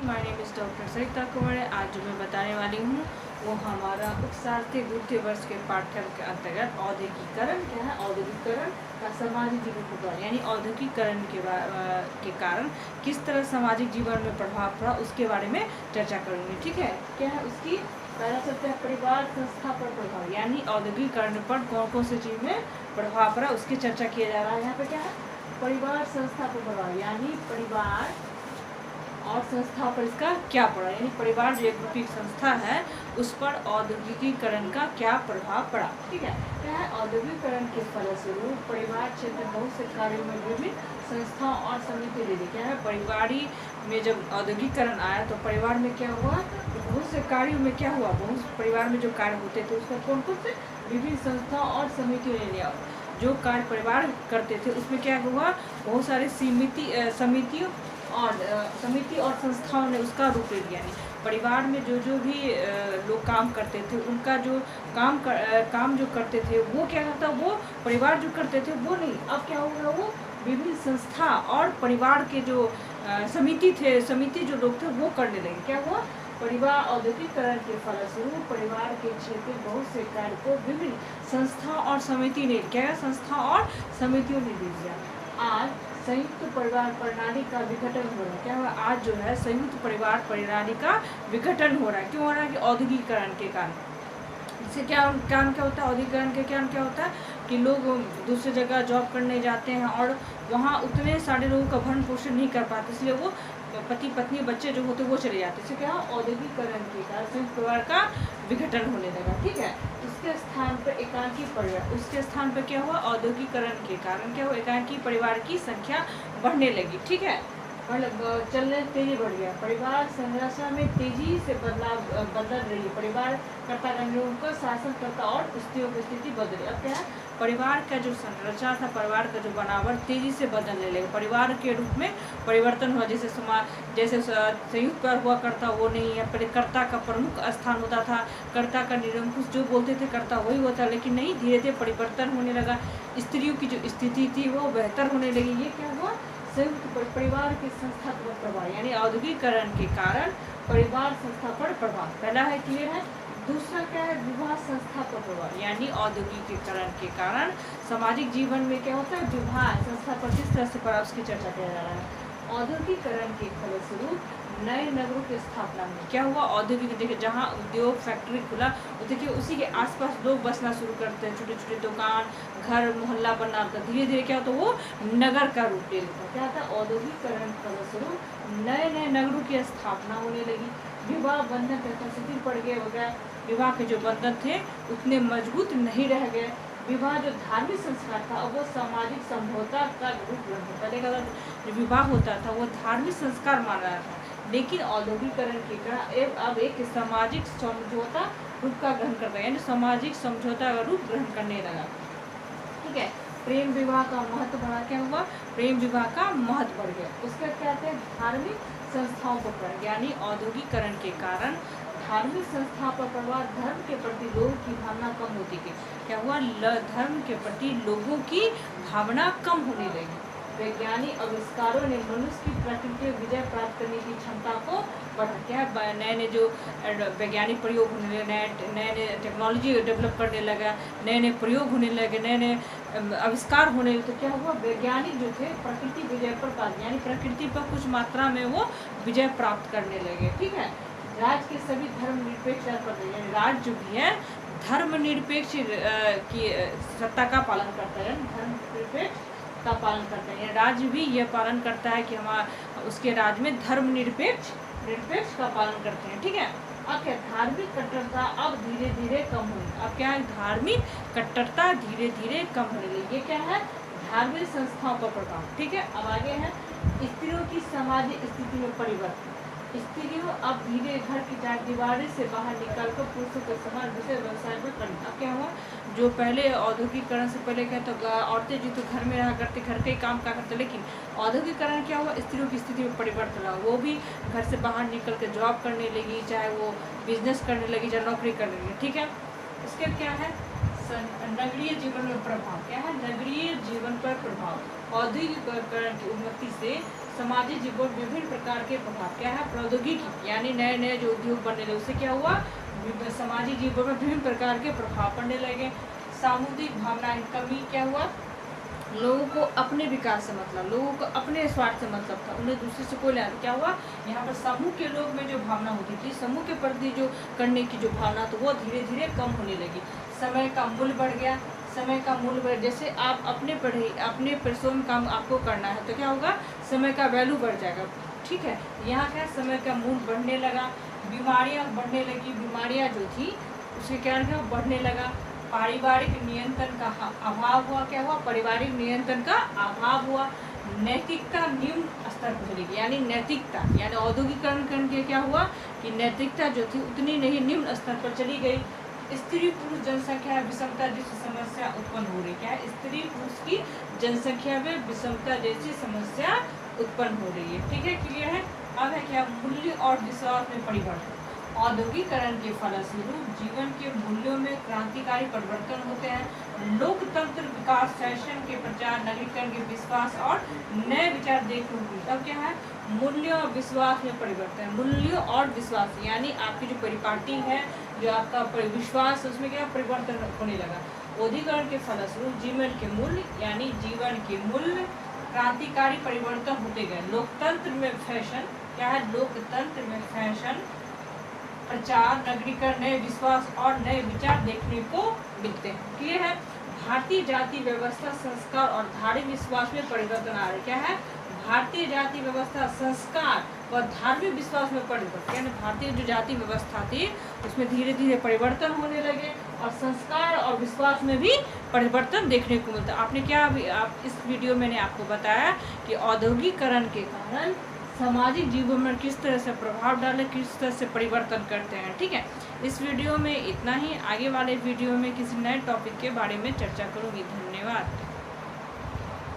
My name is doctor सरिता कुंवर। आज जो मैं बताने वाली हूँ वो हमारा उपशास्त्री द्वितीय वर्ष के पाठ्यक्रम के अंतर्गत औद्योगिकरण क्या है, औद्योगिकरण का सामाजिक जीवन पर, यानी औद्योगिकरण के कारण किस तरह सामाजिक जीवन में प्रभाव पड़ा उसके बारे में चर्चा करूँगी। ठीक है, क्या है उसकी पहला शब्द है परिवार संस्था पर प्रभाव, यानी औद्योगिकरण पर कौन कौन सी चीज़ में प्रभाव पड़ा उसकी चर्चा किया जा रहा है। यहाँ पे क्या है, परिवार संस्था पर प्रभाव, यानी परिवार और संस्था पर इसका क्या पड़ा, यानी परिवार जो एक रूपी संस्था है उस पर औद्योगिकीकरण का क्या प्रभाव पड़ा। ठीक है, क्या है, औद्योगिकीकरण के फलस्वरूप परिवार क्षेत्र में बहुत से कार्यों में विभिन्न संस्थाओं और समिति ले ली। क्या है, परिवारी में जब औद्योगिकीकरण आया तो परिवार में क्या हुआ, बहुत से कार्यों में क्या हुआ, बहुत परिवार में जो कार्य होते थे उसका कौन कौन से विभिन्न संस्थाओं और समितियों ने लिया। जो कार्य परिवार करते थे उसमें क्या हुआ, बहुत सारे समितियों और संस्थाओं ने उसका रूप ले लिया। यानी परिवार में जो भी लोग काम करते थे उनका जो काम जो करते थे वो क्या होता, वो परिवार जो करते थे वो नहीं, अब क्या होगा, वो विभिन्न संस्था और परिवार के जो समिति जो लोग थे वो करने लगे। क्या हुआ, परिवार औद्योगिकीकरण के फलस्वरूप परिवार के क्षेत्र में बहुत से कार्य को विभिन्न संस्था और समिति ने संस्था और समितियों ने दे दिया। आज संयुक्त परिवार प्रणाली का विघटन हो रहा है। क्या हुआ, आज जो है संयुक्त परिवार प्रणाली का विघटन हो रहा है। क्यों हो रहा है कि औद्योगिकीकरण के कारण। इससे क्या कारण क्या होता है, औद्योगिकीकरण के कारण क्या होता है कि लोग दूसरी जगह जॉब करने जाते हैं और वहाँ उतने सारे लोगों का भरण पोषण नहीं कर पाते, इसलिए वो पति पत्नी बच्चे जो होते वो चले जाते। इससे क्या, औद्योगिकीकरण के कारण संयुक्त परिवार का विघटन होने लगा। ठीक है, उसके स्थान पर एकांकी परिवार, उसके स्थान पर क्या हुआ, औद्योगिकीकरण के कारण क्या हुआ, एकांकी परिवार की संख्या बढ़ने लगी। ठीक है, चलने तेजी बढ़ गया, परिवार संरचना में तेजी से बदल रही है। परिवार कर्ता का शासनकर्ता और स्त्रियों की स्थिति बदल रही। अब क्या है, परिवार का जो संरचना था, परिवार का जो बनावट तेजी से बदलने लगे, परिवार के रूप में परिवर्तन हुआ। जैसे संयुक्त परिवार हुआ करता वो नहीं है, पहले कर्ता का प्रमुख स्थान होता था, कर्ता का निरंकुश जो बोलते थे कर्ता वही होता, लेकिन नहीं, धीरे धीरे परिवर्तन होने लगा, स्त्रियों की जो स्थिति थी वो बेहतर होने लगी। ये क्या हुआ, संयुक्त परिवार के संस्थात्मक प्रभाव, यानी औद्योगिकीकरण के कारण परिवार संस्था पर प्रभाव। पहला है, क्लियर है। दूसरा क्या है, विवाह संस्था पर प्रभाव, यानी औद्योगिकीकरण के कारण सामाजिक जीवन में क्या होता है, विवाह संस्था पर किस तरह से प्रभाव उसकी चर्चा किया जा रहा है। औद्योगिकीकरण के फलस्वरूप नए नगरों की स्थापना में क्या हुआ, औद्योगिक, देखिए जहाँ उद्योग फैक्ट्री खुला तो देखिए उसी के आसपास लोग बसना शुरू करते हैं, छोटे छोटे दुकान घर मोहल्ला बनना होता, धीरे धीरे क्या होता है, वो नगर का रूप ले लेता। क्या होता है, औद्योगिकीकरण के फलस्वरूप नए नए नगरों की स्थापना होने लगी, विवाह बंधन तथा शिथिल पड़ गए वगैरह, विवाह के जो बंधन थे उतने मजबूत नहीं रह गए। विवाह जो धार्मिक संस्कार था वो सामाजिक समझौता का रूप ग्रहण होता। पहले का जो विवाह होता था वो धार्मिक संस्कार माना रहा था, लेकिन औद्योगिकीकरण के कारण अब एक सामाजिक समझौता रूप का ग्रहण करता है, यानी सामाजिक समझौता का रूप ग्रहण करने लगा। ठीक है, प्रेम विवाह का महत्व बढ़ा। क्या हुआ, प्रेम विवाह का महत्व बढ़ गया। उसका क्या कहते हैं, धार्मिक संस्थाओं पर प्रभाव, यानी औद्योगिकीकरण के कारण धार्मिक संस्था पर प्रभाव, धर्म के प्रति लोगों की भावना कम होती गई। क्या हुआ, धर्म के प्रति लोगों की भावना कम होने लगी। वैज्ञानिक आविष्कारों ने मनुष्य की प्रकृति में विजय प्राप्त करने की क्षमता को बढ़ा। क्या है, नए नए जो वैज्ञानिक प्रयोग होने लगे, नए नए टेक्नोलॉजी डेवलप करने लगा, नए नए प्रयोग होने लगे, नए नए आविष्कार होने लगे। तो क्या हुआ, वैज्ञानिक जो थे प्रकृति विजय पर प्राप्त, यानी प्रकृति पर कुछ मात्रा में वो विजय प्राप्त करने लगे। ठीक है, राज्य के सभी धर्मनिरपेक्ष यानी राज्य जो भी है धर्मनिरपेक्ष की सत्ता का पालन करता है, धर्मनिरपेक्ष का पालन करते हैं। राज्य भी यह पालन करता है कि हम उसके राज्य में धर्मनिरपेक्ष का पालन करते हैं। ठीक है, अब क्या, धार्मिक कट्टरता अब धीरे धीरे कम हुई। अब क्या है, धार्मिक कट्टरता धीरे धीरे कम होने लगी। ये क्या है, धार्मिक संस्थाओं पर प्रभाव। ठीक है, अब आगे है स्त्रियों की सामाजिक स्थिति में परिवर्तन। स्त्रियों अब धीरे घर की चार दीवारी से बाहर निकलकर पुरुषों के समान विषय व्यवसाय में करना। अब क्या हुआ, जो पहले औद्योगिकीकरण से पहले क्या तो औरतें जो तो घर में रहा करती, घर के काम क्या करते, लेकिन औद्योगिकीकरण क्या हुआ, स्त्रियों की स्थिति में परिवर्तन हुआ, वो भी घर से बाहर निकल कर जॉब करने लगी, चाहे वो बिजनेस करने लगी, चाहे नौकरी करने लगी। ठीक है, इसके क्या है, नगरीय जीवन में प्रभाव। क्या है, नगरीय जीवन पर प्रभाव। औद्योगिकीकरण की उन्नति से सामाजिक जीवन में विभिन्न प्रकार के प्रभाव। क्या है? प्रौद्योगिकी यानी नए नए जो उद्योग बनने लगे, उससे क्या हुआ? सामाजिक जीवन में विभिन्न प्रकार के प्रभाव पड़ने लगे। सामुदायिक भावनाएं कमी। क्या हुआ? लोगों को अपने विकास से मतलब, लोगों को अपने स्वार्थ से मतलब था, उन्हें दूसरे से कोई लेना। क्या हुआ? यहाँ पर समूह के लोग में जो भावना होती थी, समूह के प्रति जो करने की जो भावना, तो वो धीरे धीरे कम होने लगी। समय का मूल्य बढ़ गया। समय का मूल्य बढ़, जैसे आप अपने परिश्रम काम आपको करना है तो क्या होगा? समय का वैल्यू बढ़ जाएगा। ठीक है, यहाँ क्या समय का मूल्य बढ़ने लगा। बीमारियाँ बढ़ने लगी। बीमारियाँ जो थी उसके कारण बढ़ने लगा। पारिवारिक नियंत्रण का अभाव हुआ। क्या हुआ? पारिवारिक नियंत्रण का अभाव हुआ। नैतिकता निम्न स्तर पर चली गई, यानी नैतिकता यानी औद्योगिकरण करके क्या हुआ कि नैतिकता जो थी उतनी नहीं, निम्न स्तर पर चली गई। स्त्री पुरुष जनसंख्या विषमता जैसी समस्या उत्पन्न हो रही। क्या है? स्त्री पुरुष की जनसंख्या में विषमता जैसी समस्या उत्पन्न हो रही है। ठीक है, क्लियर है? अब है क्या? मूल्य और विश्वास में परिवर्तन। औद्योगिकरण के फलस्वरूप जीवन के मूल्यों में क्रांतिकारी परिवर्तन होते हैं। लोकतंत्र विकास, फैशन के प्रचार, नगरीकरण के विश्वास और नए विचार देखने को मिलता। अब क्या है? मूल्य और विश्वास में परिवर्तन। मूल्य और विश्वास यानी आपकी जो परिपाटी है, जो आपका विश्वास, उसमें क्या परिवर्तन होने लगा। औद्योगिकरण के फलस्वरूप जीवन के मूल्य यानी जीवन के मूल्य क्रांतिकारी परिवर्तन होते गए। लोकतंत्र में फैशन। क्या है? लोकतंत्र में फैशन, प्रचार, नगरीकरण, नए विश्वास और नए विचार देखने को मिलते हैं। क्लियर है? भारतीय जाति व्यवस्था, संस्कार और धार्मिक विश्वास में परिवर्तन आ रहा है। क्या है? भारतीय जाति व्यवस्था, संस्कार और धार्मिक विश्वास में परिवर्तन, यानी भारतीय जो जाति व्यवस्था थी उसमें धीरे धीरे परिवर्तन होने लगे और संस्कार और विश्वास में भी परिवर्तन देखने को मिलता है। आपने क्या आप इस वीडियो में मैंने आपको बताया कि औद्योगिकरण के कारण सामाजिक जीवन में किस तरह से प्रभाव डाले, किस तरह से परिवर्तन करते हैं। ठीक है, इस वीडियो में इतना ही। आगे वाले वीडियो में किसी नए टॉपिक के बारे में चर्चा करूँगी। धन्यवाद।